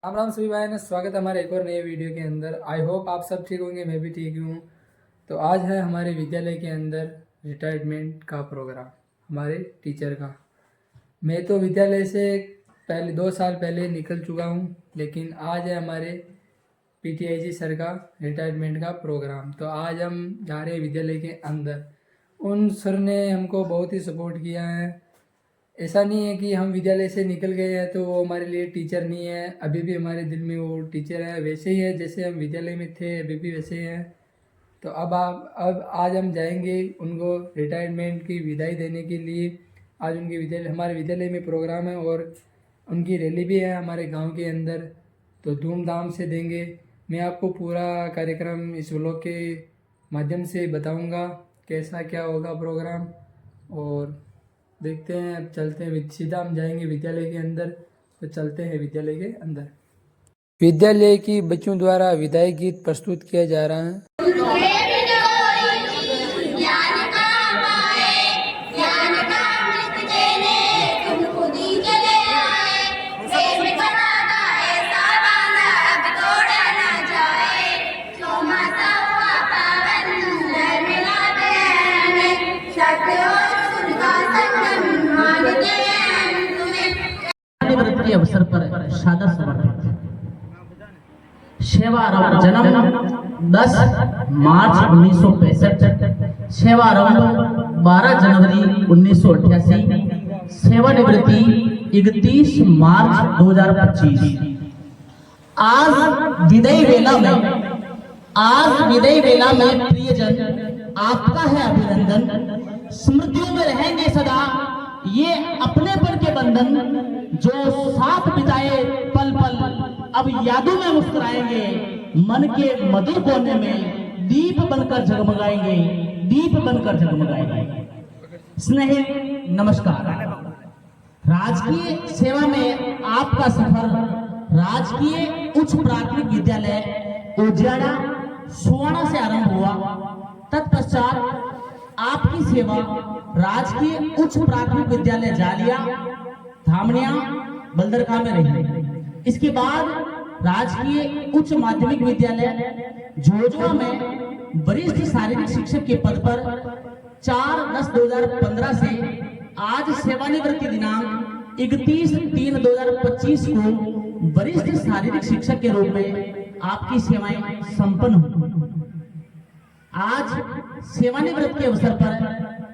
राम राम सभी भाई ने स्वागत है हमारे एक और नए वीडियो के अंदर। आई होप आप सब ठीक होंगे, मैं भी ठीक हूँ। तो आज है हमारे विद्यालय के अंदर रिटायरमेंट का प्रोग्राम, हमारे टीचर का। मैं तो विद्यालय से पहले 2 साल पहले निकल चुका हूँ, लेकिन आज है हमारे पीटीआईजी सर का रिटायरमेंट का प्रोग्राम। तो आज हम जा रहे हैं विद्यालय के अंदर। उन सर ने हमको बहुत ही सपोर्ट किया है। ऐसा नहीं है कि हम विद्यालय से निकल गए हैं तो वो हमारे लिए टीचर नहीं है, अभी भी हमारे दिल में वो टीचर है। वैसे ही है जैसे हम विद्यालय में थे, अभी भी वैसे ही हैं। तो अब आज हम जाएंगे उनको रिटायरमेंट की विदाई देने के लिए। आज उनके हमारे विद्यालय में प्रोग्राम है और उनकी रैली भी है हमारे गांव के अंदर, तो धूमधाम से देंगे। मैं आपको पूरा कार्यक्रम इस व्लॉग के माध्यम से बताऊंगा कैसा क्या होगा प्रोग्राम। और देखते हैं, अब चलते हैं, सीधा हम जाएंगे विद्यालय के अंदर। तो चलते हैं विद्यालय के अंदर। विद्यालय की बच्चों द्वारा विदाई गीत प्रस्तुत किया जा रहा है। व्रत के अवसर पर सादा समर्पित सेवारंभ जन्म 10 मार्च 1965, सेवारंभ 12 जनवरी 1988, सेवानिवृत्ति 31 मार्च 2025। आज विदाई वेला में प्रियजन आपका है अभिनंदन। स्मृतियों में रहेंगे सदा ये अपनेपन के बंधन, जो साथ बिताए पल पल अब यादों में मुस्कुराएंगे। मन के मधुर कोने में दीप बनकर जगमगाएंगे। स्नेही नमस्कार। राजकीय सेवा में आपका सफर राजकीय उच्च प्राथमिक विद्यालय उजियाड़ा सुवाना से आरंभ हुआ। तत्पश्चात आपकी सेवा राजकीय उच्च प्राथमिक विद्यालय जालिया धामनिया बल्दरखा में रही। इसके बाद राजकीय उच्च माध्यमिक विद्यालय झोझुआ में वरिष्ठ शारीरिक शिक्षक के पद पर 4/10/2015 से आज सेवानिवृत्ति दिनांक 31/3/2025 को वरिष्ठ शारीरिक शिक्षक के रूप में आपकी सेवाएं संपन्न हुई। आज सेवानिवृत्ति के अवसर पर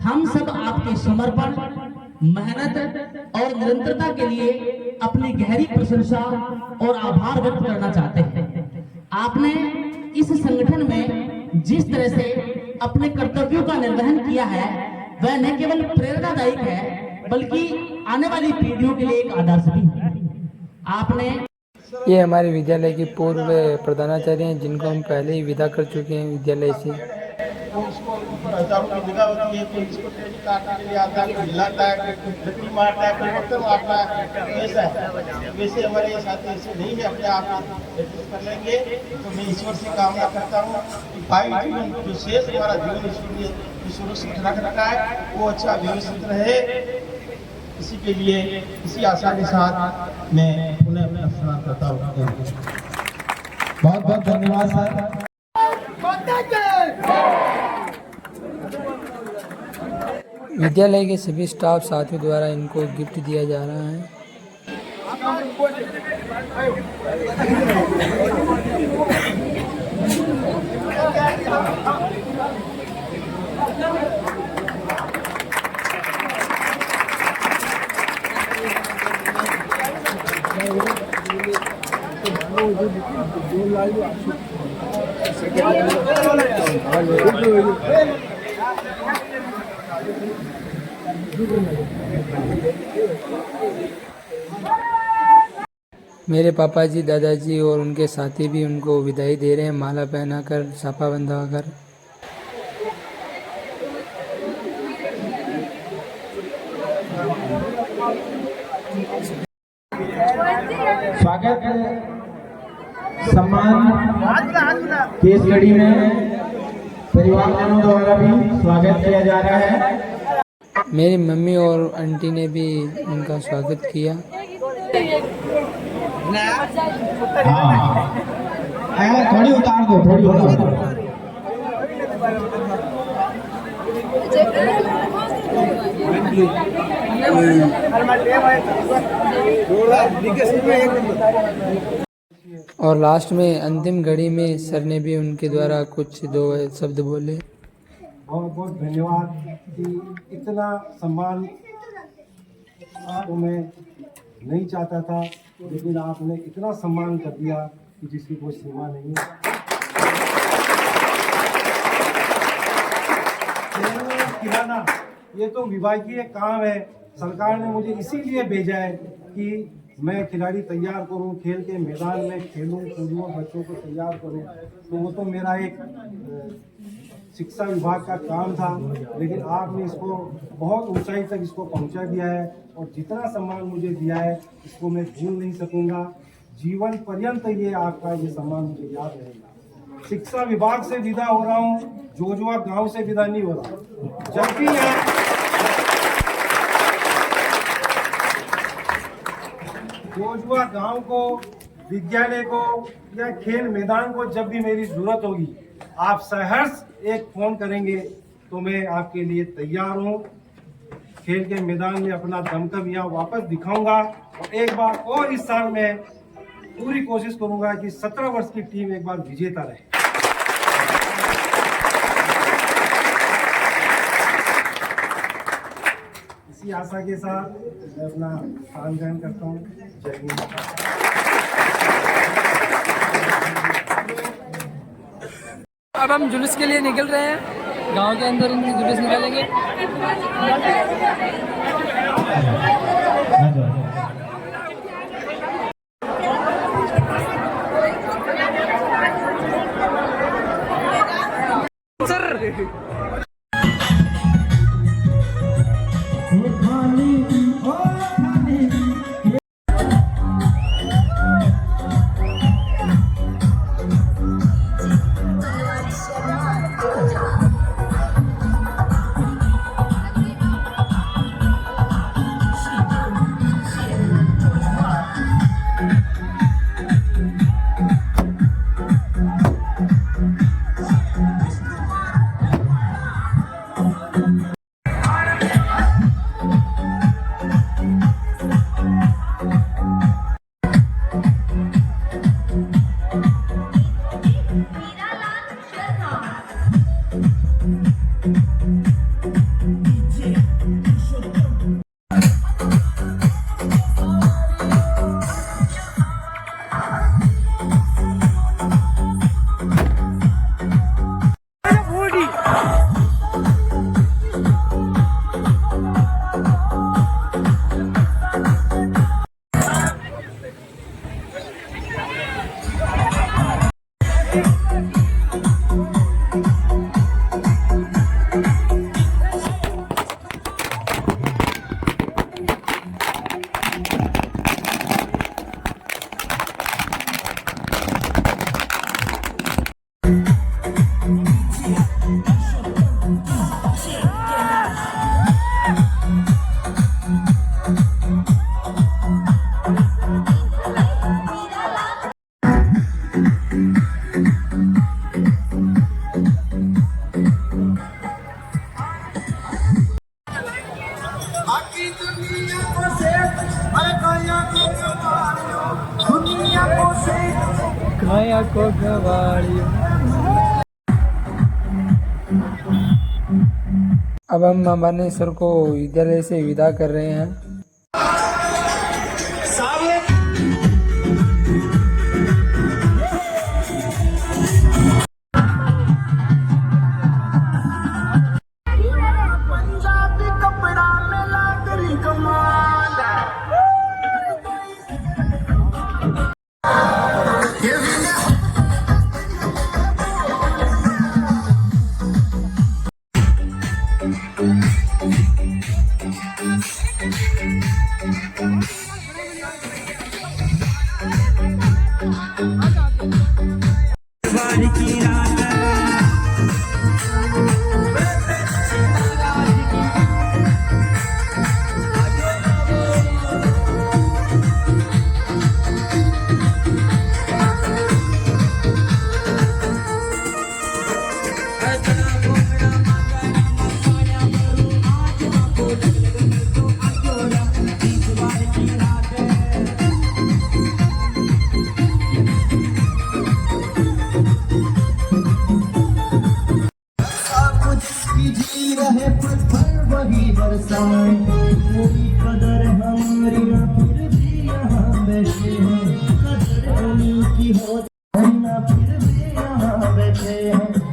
हम सब आपके समर्पण, मेहनत और निरंतरता के लिए अपनी गहरी प्रशंसा और आभार व्यक्त करना चाहते हैं। आपने इस संगठन में जिस तरह से अपने कर्तव्यों का निर्वहन किया है वह न केवल प्रेरणादायक है बल्कि आने वाली पीढ़ियों के लिए एक आदर्श भी है। आपने ये हमारे विद्यालय के पूर्व प्रधानाचार्य हैं, जिनको हम पहले ही विदा कर चुके हैं विद्यालय से। उसको ऊपर हजारों की निगाह होती है, कोई इसको ट्रेनिंग काटने के लिए आता है, कोई हिलाता है, कोई लकड़ी मारता है, कोई पत्थर मारता है। ऐसा है। वैसे हमारे साथी ऐसे नहीं है, अपने आप एडजस्ट कर लेंगे। तो मैं ईश्वर से कामना करता हूँ कि भाई जीवन जो शेष हमारा जीवन ईश्वर ने सुरक्षित रख रखा है वो अच्छा व्यवस्थित रहे। इसी के लिए इसी आशा के साथ मैं पुनः अपना स्नान करता हूँ। बहुत बहुत धन्यवाद सर। विद्यालय के सभी स्टाफ साथियों द्वारा इनको गिफ्ट दिया जा रहा है। मेरे पापा जी, दादाजी और उनके साथी भी उनको विदाई दे रहे हैं, माला पहनाकर, साफा बंधाकर। स्वागत सम्मान केसगढ़ी में परिवारजनों द्वारा भी स्वागत किया जा रहा है। मेरी मम्मी और आंटी ने भी उनका स्वागत किया। हाँ थोड़ी उतार दो, थोड़ी उतार दो। और लास्ट में अंतिम घड़ी में सर ने भी उनके द्वारा कुछ दो शब्द बोले। बहुत बहुत धन्यवाद कि इतना सम्मान आपको मैं नहीं चाहता था, लेकिन आपने इतना सम्मान कर दिया कि जिसकी कोई सीमा नहीं है। खिलाना ये तो विभागीय काम है, सरकार ने मुझे इसीलिए भेजा है कि मैं खिलाड़ी तैयार करूं, खेल के मैदान में खेलूं कूदूं, बच्चों को तैयार करूं। तो वो तो मेरा एक शिक्षा विभाग का काम था, लेकिन आपने इसको बहुत ऊंचाई तक इसको पहुंचा दिया है और जितना सम्मान मुझे दिया है इसको मैं भूल नहीं सकूंगा। जीवन पर्यंत ये आपका ये सम्मान मुझे याद रहेगा। शिक्षा विभाग से विदा हो रहा हूँ, जोजुआ गांव से विदा नहीं हो रहा। जब भी जोजुआ गांव को, विद्यालय को या खेल मैदान को जब भी मेरी जरूरत होगी, आप सहर्ष एक फोन करेंगे तो मैं आपके लिए तैयार हूँ। खेल के मैदान में अपना दमखम यहाँ वापस दिखाऊंगा और एक बार और इस साल में पूरी कोशिश करूंगा कि 17 वर्ष की टीम एक बार विजेता रहे। इसी आशा के साथ मैं अपना स्थान ग्रहण करता हूँ। जय हिंद। अब हम जुलूस के लिए निकल रहे हैं, गांव के अंदर इनकी जुलूस निकालेंगे। को अब हम हमारे सर को विद्यालय से विदा कर रहे हैं। हो ना फिर भी यहाँ बैठे हैं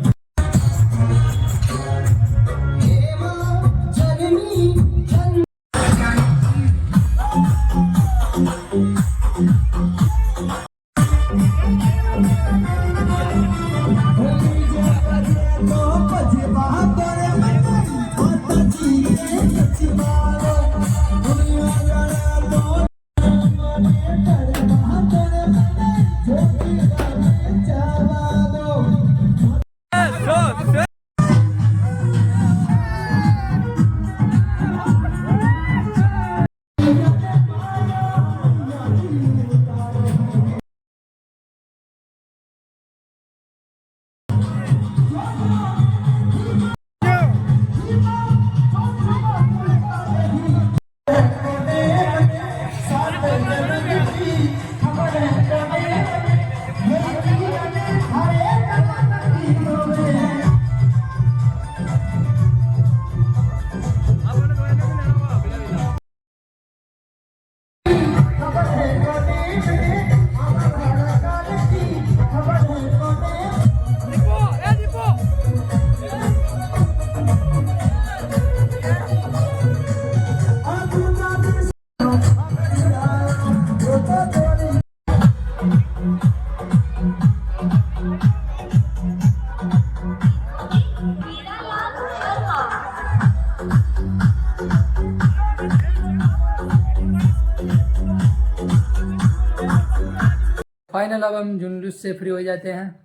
फाइनल अब हम जुलूस से फ्री हो जाते हैं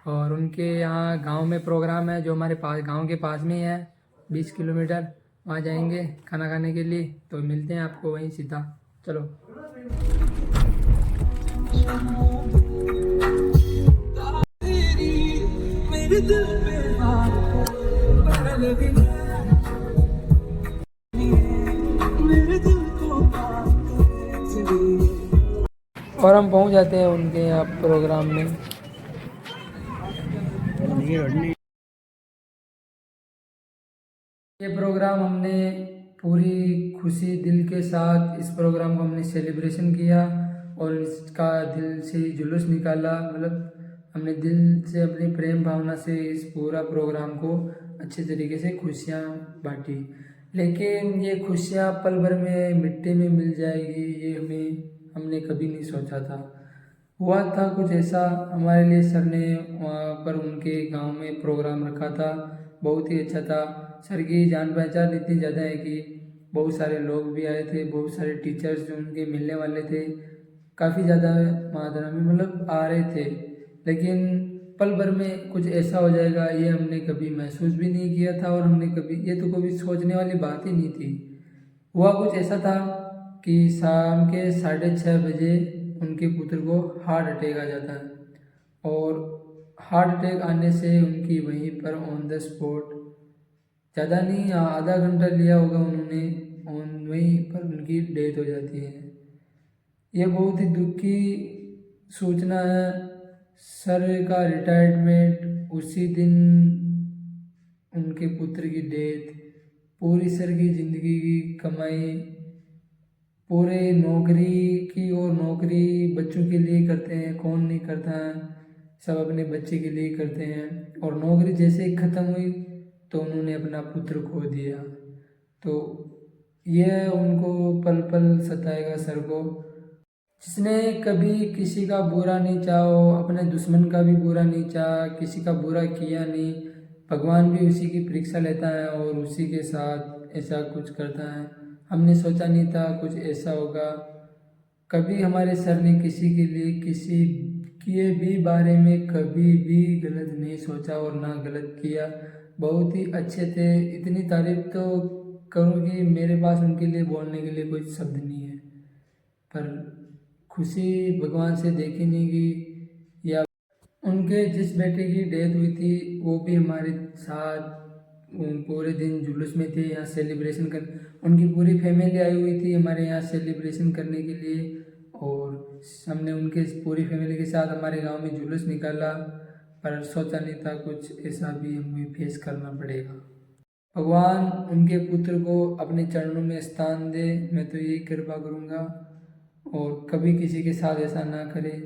और उनके यहाँ गांव में प्रोग्राम है जो हमारे पास गांव के पास में ही है 20 किलोमीटर। वहाँ जाएंगे खाना खाने के लिए, तो मिलते हैं आपको वहीं सीधा। चलो। और हम पहुंच जाते हैं उनके यहाँ प्रोग्राम में। ये प्रोग्राम हमने पूरी खुशी दिल के साथ इस प्रोग्राम को हमने सेलिब्रेशन किया और इसका दिल से जुलूस निकाला। मतलब हमने दिल से अपनी प्रेम भावना से इस पूरा प्रोग्राम को अच्छे तरीके से खुशियाँ बांटी। लेकिन ये खुशियाँ पल भर में मिट्टी में मिल जाएगी ये हमने कभी नहीं सोचा था। हुआ था कुछ ऐसा, हमारे लिए सर ने वहाँ पर उनके गांव में प्रोग्राम रखा था, बहुत ही अच्छा था। सर की जान पहचान इतनी ज़्यादा है कि बहुत सारे लोग भी आए थे, बहुत सारे टीचर्स जो उनके मिलने वाले थे, काफ़ी ज़्यादा मात्रा में मतलब आ रहे थे। लेकिन पल भर में कुछ ऐसा हो जाएगा ये हमने कभी महसूस भी नहीं किया था और हमने कभी ये तो कभी सोचने वाली बात ही नहीं थी। हुआ कुछ ऐसा था कि शाम के 6:30 बजे उनके पुत्र को हार्ट अटैक आ जाता है और हार्ट अटैक आने से उनकी वहीं पर ऑन द स्पॉट, ज़्यादा नहीं आधा घंटा लिया होगा उन्होंने, वहीं पर उनकी डेथ हो जाती है। ये बहुत ही दुख की सूचना है। सर का रिटायरमेंट, उसी दिन उनके पुत्र की डेथ, पूरी सर की ज़िंदगी की कमाई, पूरे नौकरी की और नौकरी बच्चों के लिए करते हैं, कौन नहीं करता है, सब अपने बच्चे के लिए करते हैं। और नौकरी जैसे ही ख़त्म हुई तो उन्होंने अपना पुत्र खो दिया। तो यह उनको पल पल सताएगा सर को। जिसने कभी किसी का बुरा नहीं चाहो, अपने दुश्मन का भी बुरा नहीं चाहा, किसी का बुरा किया नहीं, भगवान भी उसी की परीक्षा लेता है और उसी के साथ ऐसा कुछ करता है। हमने सोचा नहीं था कुछ ऐसा होगा। कभी हमारे सर ने किसी के लिए किसी के भी बारे में कभी भी गलत नहीं सोचा और ना गलत किया। बहुत ही अच्छे थे। इतनी तारीफ तो करूँ कि मेरे पास उनके लिए बोलने के लिए कोई शब्द नहीं है। पर खुशी भगवान से देखी नहीं गई। या उनके जिस बेटे की डेथ हुई थी वो भी हमारे साथ पूरे दिन जुलूस में थे, यहाँ सेलिब्रेशन कर, उनकी पूरी फैमिली आई हुई थी हमारे यहाँ सेलिब्रेशन करने के लिए और हमने उनके पूरी फैमिली के साथ हमारे गांव में जुलूस निकाला। पर सोचा नहीं था कुछ ऐसा भी हमें फेस करना पड़ेगा। भगवान उनके पुत्र को अपने चरणों में स्थान दे, मैं तो यही कृपा करूँगा और कभी किसी के साथ ऐसा ना करे।